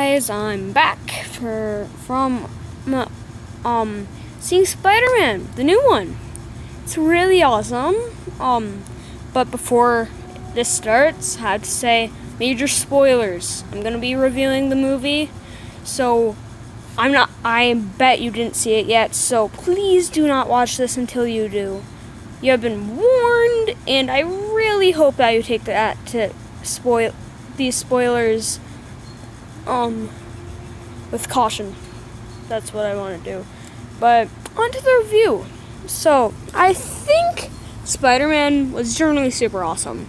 guys, I'm back from seeing Spider-Man, the new one. It's really awesome. But before this starts, I have to say major spoilers. I'm gonna be reviewing the movie, so I bet you didn't see it yet, so please do not watch this until you do. You have been warned, and I really hope that you take that to spoil these spoilers with caution. That's what I want to do. But on to the review. So I think Spider-Man was generally super awesome.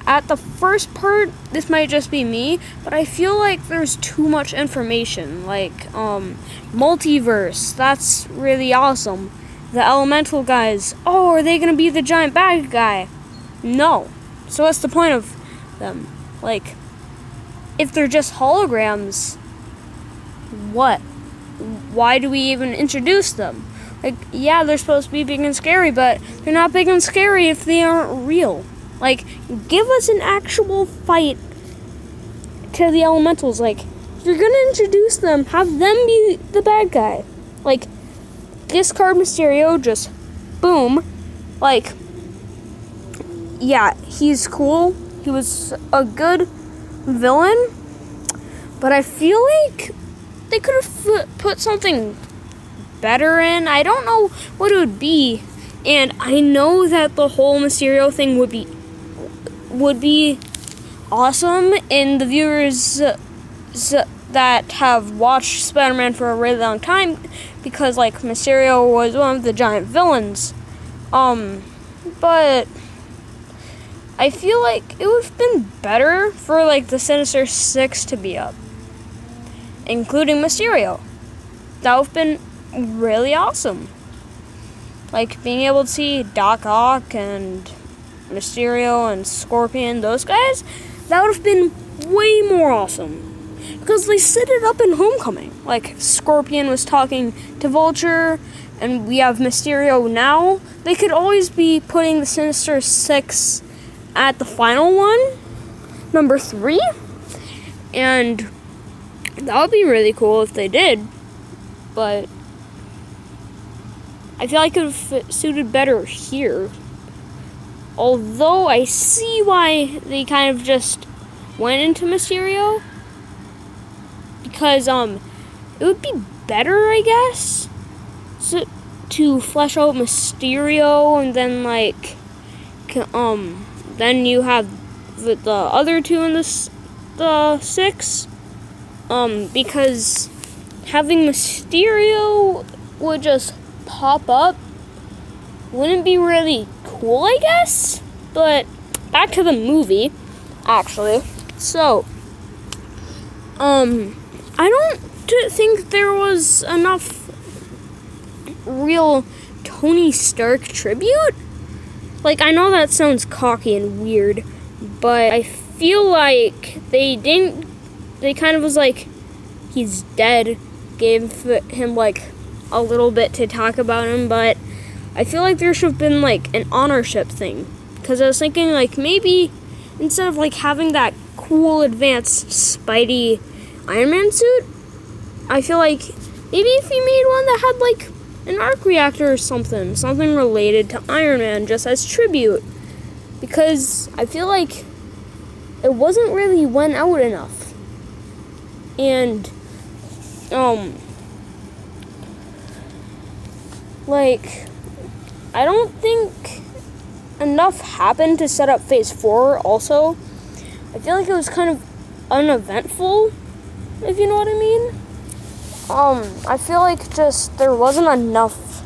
At the first part, this might just be me, but I feel like there's too much information, like multiverse. That's really awesome. The elemental guys, are they gonna be the giant bad guy? No. So what's the point of them? Like, if they're just holograms, what? Why do we even introduce them? Like, yeah, they're supposed to be big and scary, but they're not big and scary if they aren't real. Like, give us an actual fight to the elementals. Like, if you're gonna introduce them, have them be the bad guy. Like, discard Mysterio, just boom. Like, yeah, he's cool. He was a good villain, but I feel like they could have put something better in. I don't know what it would be, and I know that the whole Mysterio thing would be awesome, and the viewers that have watched Spider-Man for a really long time, because like Mysterio was one of the giant villains, but I feel like it would have been better for like the Sinister Six to be up, including Mysterio. That would have been really awesome. Like being able to see Doc Ock and Mysterio and Scorpion, those guys, that would have been way more awesome. Because they set it up in Homecoming. Like Scorpion was talking to Vulture, and we have Mysterio now. They could always be putting the Sinister Six at the final one, number 3, and that would be really cool if they did, but I feel like it would have suited better here, although I see why they kind of just went into Mysterio, because it would be better, I guess, to flesh out Mysterio, and then like then you have the other two in the 6, because having Mysterio would just pop up wouldn't be really cool, I guess. But back to the movie, actually. So, I don't think there was enough real Tony Stark tribute. Like, I know that sounds cocky and weird, but I feel like they kind of was like, he's dead, gave him like a little bit to talk about him, but I feel like there should have been like an honorship thing, because I was thinking like maybe instead of like having that cool advanced Spidey Iron Man suit, I feel like maybe if he made one that had like an arc reactor or something related to Iron Man, just as tribute, because I feel like it wasn't really went out enough, and like I don't think enough happened to set up Phase 4. Also, I feel like it was kind of uneventful, if you know what I mean. I feel like just there wasn't enough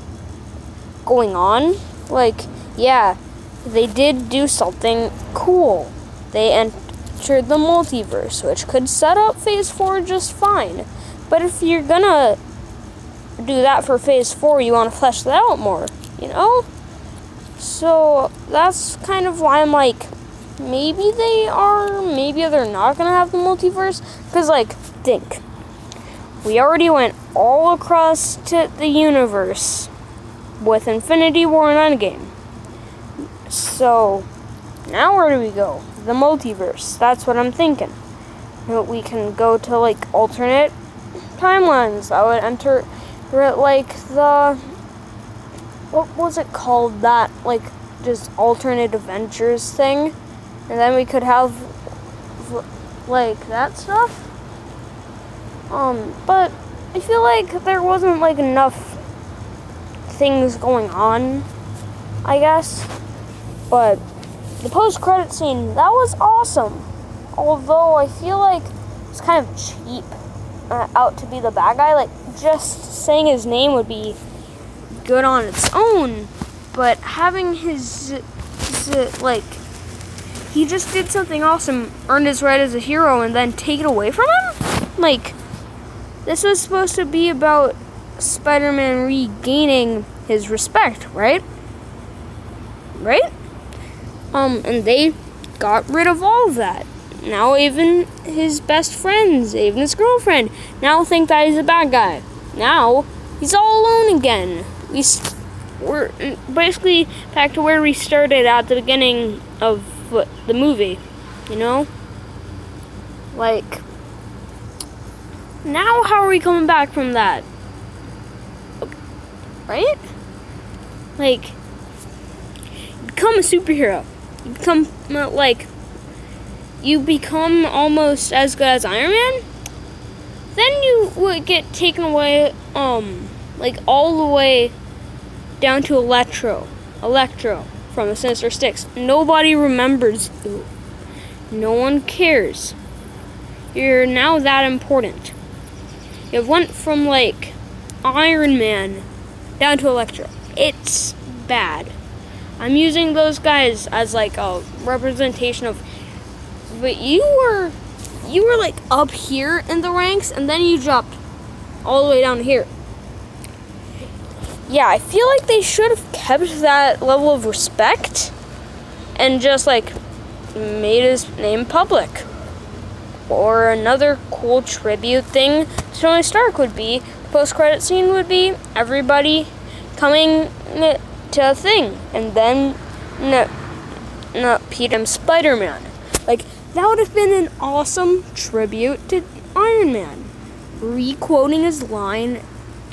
going on. Like, yeah, they did do something cool. They entered the multiverse, which could set up Phase 4 just fine. But if you're gonna do that for Phase 4, you want to flesh that out more, you know? So that's kind of why I'm like, maybe they are, maybe they're not gonna have the multiverse. Because, like, think. We already went all across to the universe with Infinity War and Endgame. So, now where do we go? The multiverse. That's what I'm thinking. we can go to like alternate timelines. I would enter like the, what was it called, that like just alternate adventures thing, and then we could have like that stuff. But I feel like there wasn't like enough things going on, I guess. But the post-credit scene, that was awesome. Although I feel like it's kind of cheap out to be the bad guy. Like, just saying his name would be good on its own, but having his like, he just did something awesome, earned his right as a hero, and then take it away from him? Like, this was supposed to be about Spider-Man regaining his respect, right? Right? And they got rid of all of that. Now even his best friends, even his girlfriend, now think that he's a bad guy. Now he's all alone again. We're basically back to where we started at the beginning of the movie, you know? Like, now how are we coming back from that? Right? Like, you become a superhero. You become, like, you become almost as good as Iron Man. Then you would get taken away, like, all the way down to Electro from the Sinister Six. Nobody remembers you. No one cares. You're now that important. It went from, like, Iron Man down to Electro. It's bad. I'm using those guys as, like, a representation of, but you were like up here in the ranks, and then you dropped all the way down here. Yeah, I feel like they should have kept that level of respect and just, like, made his name public. Or another cool tribute thing to Tony Stark would be, the post-credit scene would be everybody coming to a thing, and then Peter and Spider-Man. Like, that would have been an awesome tribute to Iron Man, re-quoting his line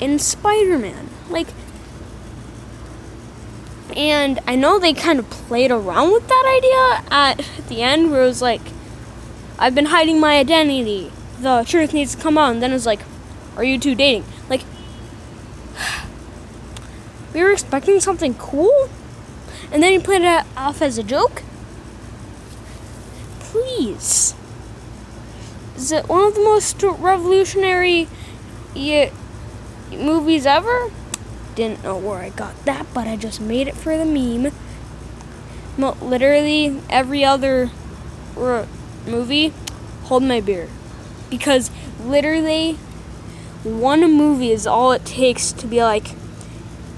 in Spider-Man. Like, and I know they kind of played around with that idea at the end, where it was like, I've been hiding my identity, the truth needs to come out, and then it's like, are you two dating? Like, we were expecting something cool, and then you played it off as a joke? Please. Is it one of the most revolutionary movies ever? Didn't know where I got that, but I just made it for the meme. Literally every other movie, hold my beer. Because literally one movie is all it takes to be like,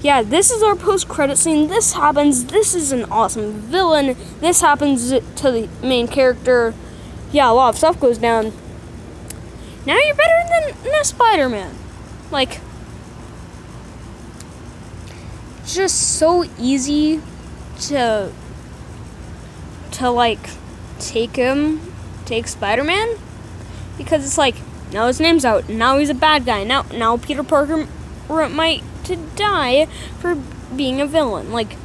yeah, this is our post-credit scene, this happens, this is an awesome villain, this happens to the main character, yeah, a lot of stuff goes down. Now you're better than a Spider-Man. Like, it's just so easy to like, take Spider-Man, because it's like, now his name's out, now he's a bad guy, now Peter Parker might to die for being a villain. Like,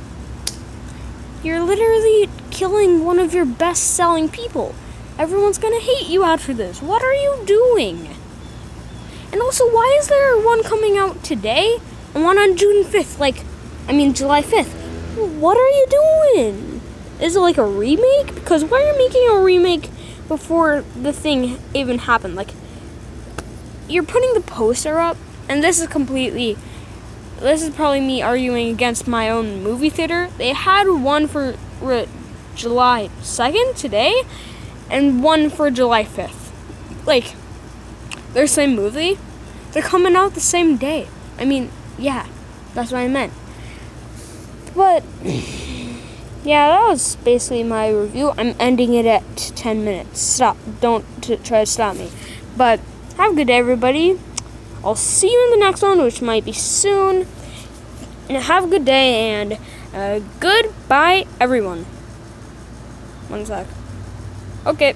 you're literally killing one of your best-selling people. Everyone's gonna hate you after this. What are you doing? And also, why is there one coming out today and one on July 5th? What are you doing? Is it like a remake? Because why are you making a remake before the thing even happened? Like, you're putting the poster up, and this is probably me arguing against my own movie theater. They had one for July 2nd today, and one for July 5th. Like, they're the same movie. They're coming out the same day. I mean, yeah, that's what I meant. But, yeah, that was basically my review. I'm ending it at 10 minutes. Stop. Don't try to stop me. But, have a good day, everybody. I'll see you in the next one, which might be soon. And have a good day, and goodbye, everyone. One sec. Okay.